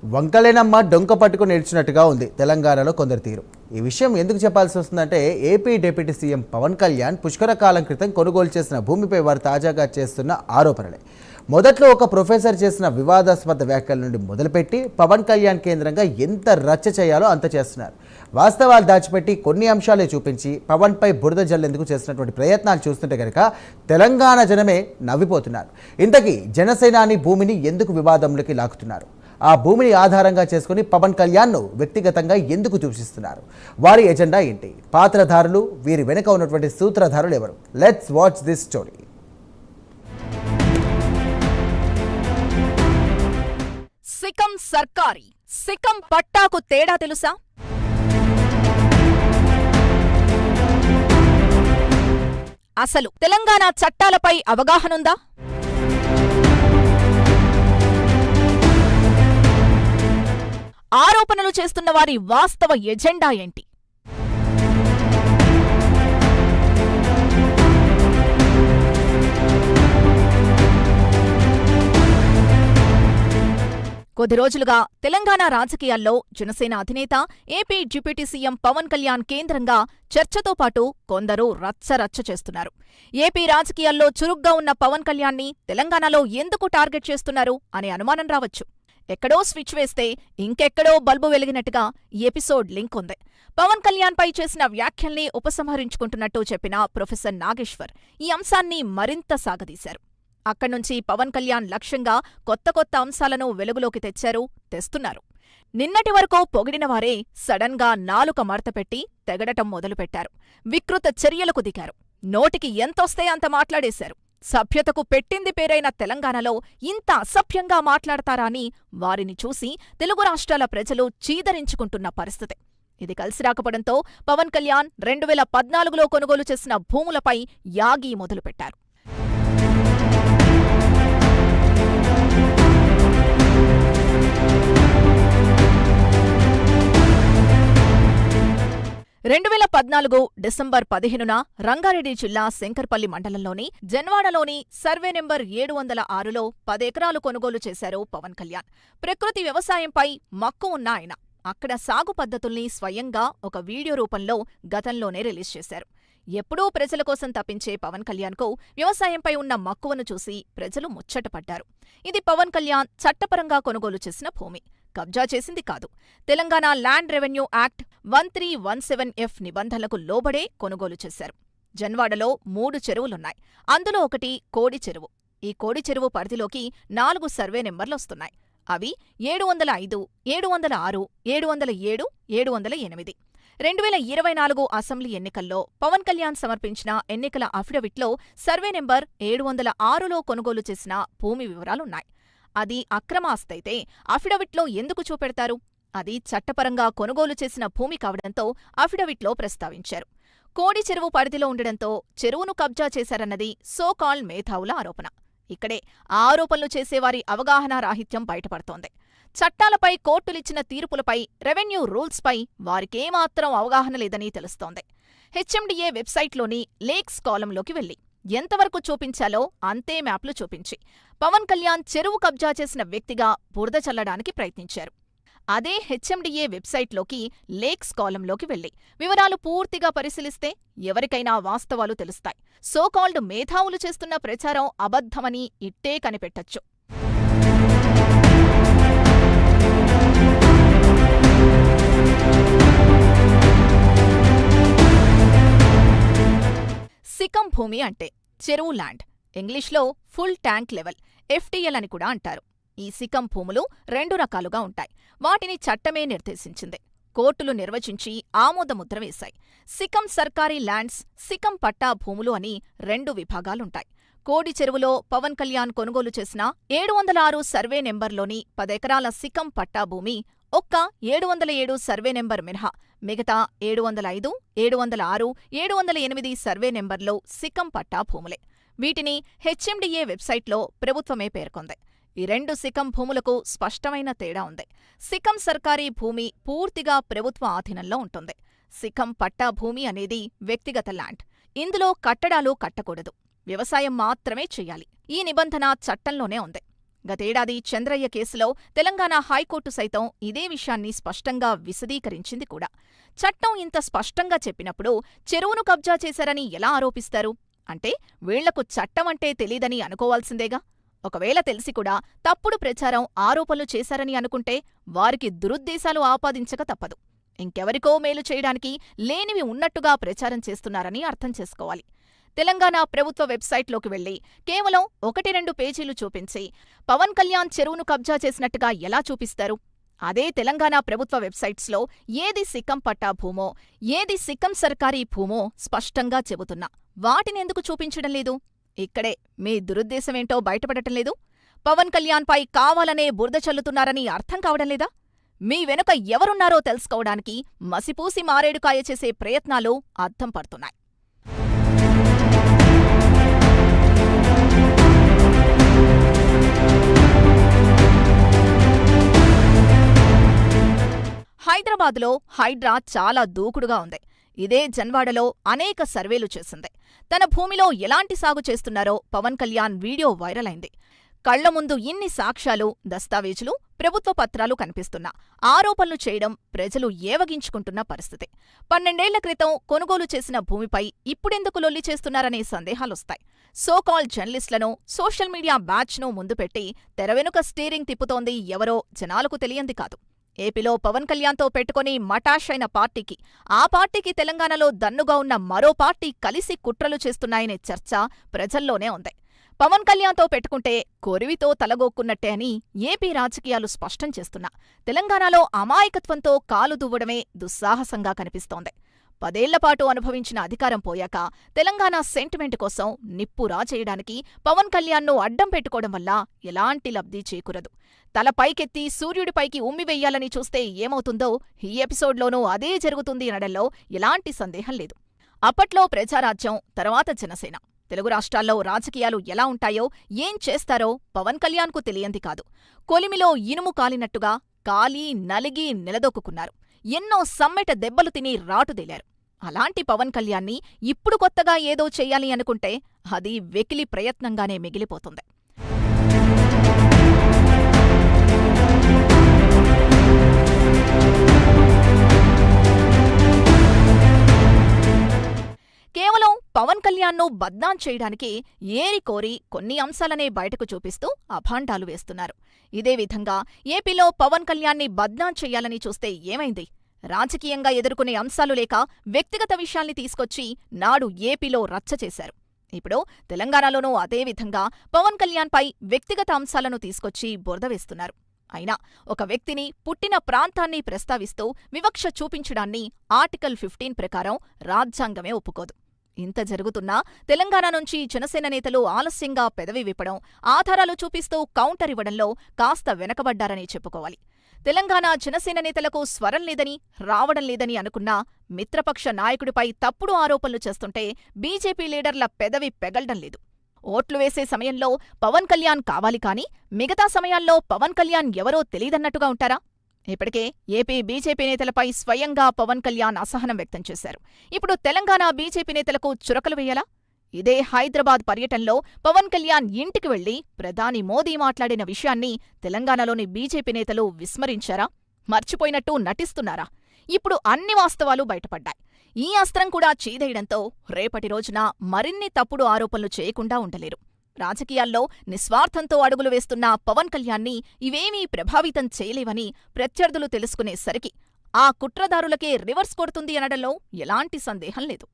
వంకలేనమ్మ డొంక పట్టుకుని నిలిచినట్టుగా ఉంది తెలంగాణలో కొందరు తీరు. ఈ విషయం ఎందుకు చెప్పాల్సి వస్తుందంటే AP deputy CM Pawan Kalyan పుష్కర కాలం క్రితం కొనుగోలు చేసిన భూమిపై వారు తాజాగా చేస్తున్న ఆరోపణలే. మొదట్లో ఒక ప్రొఫెసర్ చేసిన వివాదాస్పద వ్యాఖ్యల నుండి మొదలుపెట్టి పవన్ కళ్యాణ్ కేంద్రంగా ఎంత రచ్చ చేయాలో అంత చేస్తున్నారు. వాస్తవాలు దాచిపెట్టి కొన్ని అంశాలే చూపించి పవన్పై బురద జల్లేందుకు చేసినటువంటి ప్రయత్నాలు చూస్తుంటే కనుక తెలంగాణ జనమే నవ్విపోతున్నారు. ఇంతకీ జనసేనాని భూమిని ఎందుకు వివాదంలోకి లాగుతున్నారు? ఆ భూమిని ఆధారంగా చేసుకుని పవన్ కళ్యాణ్ను వ్యక్తిగతంగా ఎందుకు దూషిస్తున్నారు? వారి ఎజెండా ఏంటి? పాత్రధారులు, వీరి వెనుక ఉన్నటువంటి సూత్రధారులు ఎవరు? Let's watch this story. సికం సర్కారీ, సికం పట్టాకు తేడా తెలుసా? అసలు తెలంగాణ చట్టాలపై అవగాహనుందా? ఆరోపణలు చేస్తున్న వారి వాస్తవ ఎజెండా ఏంటి? కొద్ది రోజులుగా తెలంగాణ రాజకీయాల్లో జనసేన అధినేత, AP deputy CM Pawan Kalyan కేంద్రంగా చర్చతో పాటు కొందరు రచ్చరచ్చ చేస్తున్నారు. ఏపీ రాజకీయాల్లో చురుగ్గా ఉన్న పవన్ కళ్యాణ్ని తెలంగాణలో ఎందుకు టార్గెట్ చేస్తున్నారు అనే అనుమానం రావచ్చు. ఎక్కడో స్విచ్ వేస్తే ఇంకెక్కడో బల్బు వెలిగినట్టుగా ఈ ఎపిసోడ్ లింక్ ఉంది. పవన్ కళ్యాణ్పై చేసిన వ్యాఖ్యల్ని ఉపసంహరించుకుంటున్నట్టు చెప్పిన ప్రొఫెసర్ నాగేశ్వర్ ఈ అంశాన్ని మరింత సాగదీశారు. అక్కడ్నుంచి పవన్ కళ్యాణ్ లక్ష్యంగా కొత్త అంశాలను వెలుగులోకి తెస్తున్నారు. నిన్నటి వరకు పొగిడినవారే సడన్గా నాలుక మడతపెట్టి తెగడటం మొదలుపెట్టారు. వికృత చర్యలకు దిగారు. నోటికి ఎంతొస్తే అంత మాట్లాడేశారు. సభ్యతకు పెట్టింది పేరైన తెలంగాణలో ఇంత అసభ్యంగా మాట్లాడతారా అని వారిని చూసి తెలుగు రాష్ట్రాల ప్రజలు చీదరించుకుంటున్న పరిస్థితి. ఇది కలిసి రాకపోవడంతో పవన్ కళ్యాణ్ 2014లో కొనుగోలు చేసిన భూములపై యాగి మొదలుపెట్టారు. డిసెంబర్ 15న రంగారెడ్డి జిల్లా శంకర్పల్లి మండలంలోని జన్వాడలోని సర్వే నెంబర్ 706లో 10 ఎకరాలు కొనుగోలు చేశారు పవన్ కళ్యాణ్. ప్రకృతి వ్యవసాయంపై మక్కువ ఉన్న ఆయన అక్కడ సాగు పద్ధతుల్ని స్వయంగా ఒక వీడియో రూపంలో గతంలోనే రిలీజ్ చేశారు. ఎప్పుడూ ప్రజల కోసం తప్పించే పవన్ కళ్యాణ్కు వ్యవసాయంపై ఉన్న మక్కువను చూసి ప్రజలు ముచ్చటపడ్డారు. ఇది పవన్ కళ్యాణ్ చట్టపరంగా కొనుగోలు చేసిన భూమి, కబ్జా చేసింది కాదు. Telangana land revenue act 1317F నిబంధనలకు లోబడే కొనుగోలు చేశారు. జన్వాడలో 3 చెరువులున్నాయి. అందులో ఒకటి కోడి చెరువు. ఈ కోడి చెరువు పరిధిలోకి 4 సర్వే నెంబర్లొస్తున్నాయి. అవి 705, 706, 707, 708. 2024 అసెంబ్లీ ఎన్నికల్లో పవన్ కళ్యాణ్ సమర్పించిన ఎన్నికల అఫిడవిట్లో సర్వే నెంబర్ 706లో కొనుగోలు చేసిన భూమి వివరాలున్నాయి. అది అక్రమ ఆస్తైతే అఫిడవిట్లో ఎందుకు చూపెడతారు? అది చట్టపరంగా కొనుగోలు చేసిన భూమి కావడంతో అఫిడవిట్లో ప్రస్తావించారు. కోడి చెరువు పరిధిలో ఉండడంతో చెరువును కబ్జా చేశారన్నది సోకాల్డ్ మేధావుల ఆరోపణ. ఇక్కడే ఆరోపణలు చేసేవారి అవగాహన రాహిత్యం బయటపడుతోంది. చట్టాలపై కోర్టులిచ్చిన తీర్పులపై, రెవెన్యూ రూల్స్పై వారికేమాత్రం అవగాహన లేదని తెలుస్తోంది. హెచ్ఎండిఏ వెబ్సైట్లోని లేక్స్ కాలంలోకి వెళ్లి ఎంతవరకు చూపించాలో అంతే మ్యాప్లు చూపించి పవన్ కళ్యాణ్ చెరువు కబ్జా చేసిన వ్యక్తిగా బురద చల్లడానికి ప్రయత్నించారు. అదే హెచ్ఎండిఏ వెబ్సైట్లోకి లేక్స్ కాలంలోకి వెళ్లి వివరాలు పూర్తిగా పరిశీలిస్తే ఎవరికైనా వాస్తవాలు తెలుస్తాయి. సోకాల్డ్ మేధావులు చేస్తున్న ప్రచారం అబద్ధమని ఇట్టే కనిపెట్టొచ్చు. సికం భూమి అంటే చెరువు ల్యాండ్, ఇంగ్లీష్లో ఫుల్ ట్యాంక్ లెవెల్, FTL అని కూడా అంటారు. ఈ సికం భూములు 2 రకాలుగా ఉంటాయి. వాటిని చట్టమే నిర్దేశించింది. కోర్టులు నిర్వచించి ఆమోదముద్ర వేశాయి. సికం సర్కారీ ల్యాండ్స్, సికం పట్టా భూములు అని 2 విభాగాలుంటాయి. కోడి చెరువులో పవన్ కళ్యాణ్ కొనుగోలు చేసిన 706 సర్వే నెంబర్లోని 10 ఎకరాల సికం పట్టా భూమి ఒక్క 707 సర్వే నెంబర్ మినహా మిగతా 705, 706, 708 సర్వే నెంబర్లో సికం పట్టా భూములే. వీటిని హెచ్ఎండిఏ వెబ్సైట్లో ప్రభుత్వమే పేర్కొంది. ఈ 2 సికం భూములకు స్పష్టమైన తేడా ఉంది. సికం సర్కారీ భూమి పూర్తిగా ప్రభుత్వ ఆధీనంలో ఉంటుంది. సికం పట్టా భూమి అనేది వ్యక్తిగత ల్యాండ్. ఇందులో కట్టడాలు కట్టకూడదు, వ్యవసాయం మాత్రమే చెయ్యాలి. ఈ నిబంధన చట్టంలోనే ఉంది. గతేడాది చంద్రయ్య కేసులో తెలంగాణ హైకోర్టు సైతం ఇదే విషయాన్ని స్పష్టంగా విశదీకరించింది కూడా. చట్టం ఇంత స్పష్టంగా చెప్పినప్పుడు చెరువును కబ్జా చేశారని ఎలా ఆరోపిస్తారు? అంటే వీళ్లకు చట్టమంటే తెలీదని అనుకోవాల్సిందేగా. ఒకవేళ తెలిసి కూడా తప్పుడు ప్రచారం, ఆరోపణలు చేశారని అనుకుంటే వారికి దురుద్దేశాలు ఆపాదించక తప్పదు. ఇంకెవరికో మేలు చేయడానికి లేనివి ఉన్నట్టుగా ప్రచారం చేస్తున్నారని అర్థం చేసుకోవాలి. తెలంగాణ ప్రభుత్వ వెబ్సైట్లోకి వెళ్లి కేవలం 1-2 పేజీలు చూపించి పవన్ కళ్యాణ్ చెరువును కబ్జా చేసినట్టుగా ఎలా చూపిస్తారు? అదే తెలంగాణ ప్రభుత్వ వెబ్సైట్స్లో ఏది సిక్కం పట్టా భూమో, ఏది సిక్కం సర్కారీ భూమో స్పష్టంగా చెబుతున్నా వాటినెందుకు చూపించడం లేదు? ఇక్కడే మీ దురుద్దేశమేంటో బయటపడటం లేదు. పవన్ కళ్యాణ్పై కావాలనే బురద చల్లుతున్నారని అర్థం కావడం లేదా? మీ వెనుక ఎవరున్నారో తెలుసుకోవడానికి మసిపూసి మారేడుకాయ చేసే ప్రయత్నాలు అర్థం పడుతున్నాయి. హైదరాబాద్లో హైడ్రా చాలా దూకుడుగా ఉంది. ఇదే జన్వాడలో అనేక సర్వేలు చేసింది. తన భూమిలో ఎలాంటి సాగు చేస్తున్నారో పవన్ కళ్యాణ్ వీడియో వైరల్ అయింది. కళ్ల ముందు ఇన్ని సాక్ష్యాలు, దస్తావేజులు, ప్రభుత్వ పత్రాలు కనిపిస్తున్నా ఆరోపణలు చేయడం ప్రజలు ఏవగించుకుంటున్న పరిస్థితి. 12 ఏళ్ల క్రితం కొనుగోలు చేసిన భూమిపై ఇప్పుడెందుకు లొల్లి చేస్తున్నారనే సందేహాలొస్తాయి. సోకాల్ జర్నలిస్టులను, సోషల్ మీడియా బ్యాచ్ను ముందు పెట్టి తెరవెనుక స్టీరింగ్ తిప్పుతోంది ఎవరో జనాలకు తెలియంది కాదు. ఏపీలో పవన్ కళ్యాణ్తో పెట్టుకుని మటాష్ అయిన పార్టీకి, ఆ పార్టీకి తెలంగాణలో దన్నుగా ఉన్న మరో పార్టీ కలిసి కుట్రలు చేస్తున్నాయనే చర్చ ప్రజల్లోనే ఉంది. పవన్ కళ్యాణ్తో పెట్టుకుంటే కొరివితో తలగొక్కున్నట్టే అని ఏపీ రాజకీయాలు స్పష్టం చేస్తున్నా తెలంగాణలో అమాయకత్వంతో కాలు దువ్వడమే దుస్సాహసంగా కనిపిస్తోంది. 10 ఏళ్లపాటు అనుభవించిన అధికారం పోయాక తెలంగాణ సెంటిమెంట్ కోసం నిప్పు రాచేయడానికి పవన్ కళ్యాణ్ను అడ్డం పెట్టుకోవడం వల్ల ఎలాంటి లబ్ధి చేకూరదు. తల పైకెత్తి సూర్యుడిపైకి ఉమ్మివెయ్యాలని చూస్తే ఏమవుతుందో ఈ ఎపిసోడ్లోనూ అదే జరుగుతుంది అనడంలో ఎలాంటి సందేహం లేదు. అప్పట్లో ప్రజారాజ్యం, తర్వాత జనసేన. తెలుగు రాష్ట్రాల్లో రాజకీయాలు ఎలా ఉంటాయో, ఏం చేస్తారో పవన్ కళ్యాణ్కు తెలియంది కాదు. కొలిమిలో ఇనుము కాలినట్టుగా కాలి, నలిగి నిలదొక్కున్నారు. ఎన్నో సమ్మెట దెబ్బలు తిని రాటుదేలారు. అలాంటి పవన్ కళ్యాణ్ని ఇప్పుడు కొత్తగా ఏదో చెయ్యాలి అనుకుంటే అది వెకిలి ప్రయత్నంగానే మిగిలిపోతుంది. కేవలం పవన్ కళ్యాణ్ను బద్నాం చేయడానికి ఏరికోరి కొన్ని అంశాలనే బయటకు చూపిస్తూ అభాండాలు వేస్తున్నారు. ఇదే విధంగా ఏపీలో పవన్ కళ్యాణ్ని బద్నాం చెయ్యాలని చూస్తే ఏమైంది? రాజకీయంగా ఎదుర్కొనే అంశాలు లేక వ్యక్తిగత విషయాల్ని తీసుకొచ్చి నాడు ఏపీలో రచ్చ చేశారు. ఇప్పుడు తెలంగాణలోనూ అదే విధంగా పవన్ కళ్యాణ్పై వ్యక్తిగత అంశాలను తీసుకొచ్చి బురద వేస్తున్నారు. అయినా ఒక వ్యక్తిని, పుట్టిన ప్రాంతాన్ని ప్రస్తావిస్తూ వివక్ష చూపించడాన్ని ఆర్టికల్ 15 ప్రకారం రాజ్యాంగమే ఒప్పుకోదు. ఇంత జరుగుతున్నా తెలంగాణ నుంచి జనసేన నేతలు ఆలస్యంగా పెదవి విప్పడం, ఆధారాలు చూపిస్తూ కౌంటర్ ఇవ్వడంలో కాస్త వెనకబడ్డారని చెప్పుకోవాలి. తెలంగాణ జనసేన నేతలకు స్వరం లేదని, రావడం లేదని అనుకున్నా మిత్రపక్ష నాయకుడిపై తప్పుడు ఆరోపణలు చేస్తుంటే బీజేపీ లీడర్ల పెదవి పెగల్డం లేదు. ఓట్లు వేసే సమయంలో పవన్ కళ్యాణ్ కావాలి కాని మిగతా సమయాల్లో పవన్ కళ్యాణ్ ఎవరో తెలీదన్నట్టుగా ఉంటారా? ఇప్పటికే ఏపీ బీజేపీ నేతలపై స్వయంగా పవన్ కళ్యాణ్ అసహనం వ్యక్తం చేశారు. ఇప్పుడు తెలంగాణ బీజేపీ నేతలకు చురకలు వేయాలా? ఇదే హైదరాబాద్ పర్యటనలో పవన్ కళ్యాణ్ ఇంటికి వెళ్లి ప్రధాని మోదీ మాట్లాడిన విషయాన్ని తెలంగాణలోని బీజేపీ నేతలు విస్మరించారా? మర్చిపోయినట్టు నటిస్తున్నారా? ఇప్పుడు అన్ని వాస్తవాలు బయటపడ్డాయి. ఈ అస్త్రం కూడా చీదేయడంతో రేపటి రోజున మరిన్ని తప్పుడు ఆరోపణలు చేయకుండా ఉండలేరు. రాజకీయాల్లో నిస్వార్థంతో అడుగులు వేస్తున్న పవన్ కళ్యాణ్ని ఇవేమీ ప్రభావితం చేయలేవని ప్రత్యర్థులు తెలుసుకునేసరికి ఆ కుట్రదారులకే రివర్స్ కొడుతుంది అనడంలో ఎలాంటి సందేహం లేదు.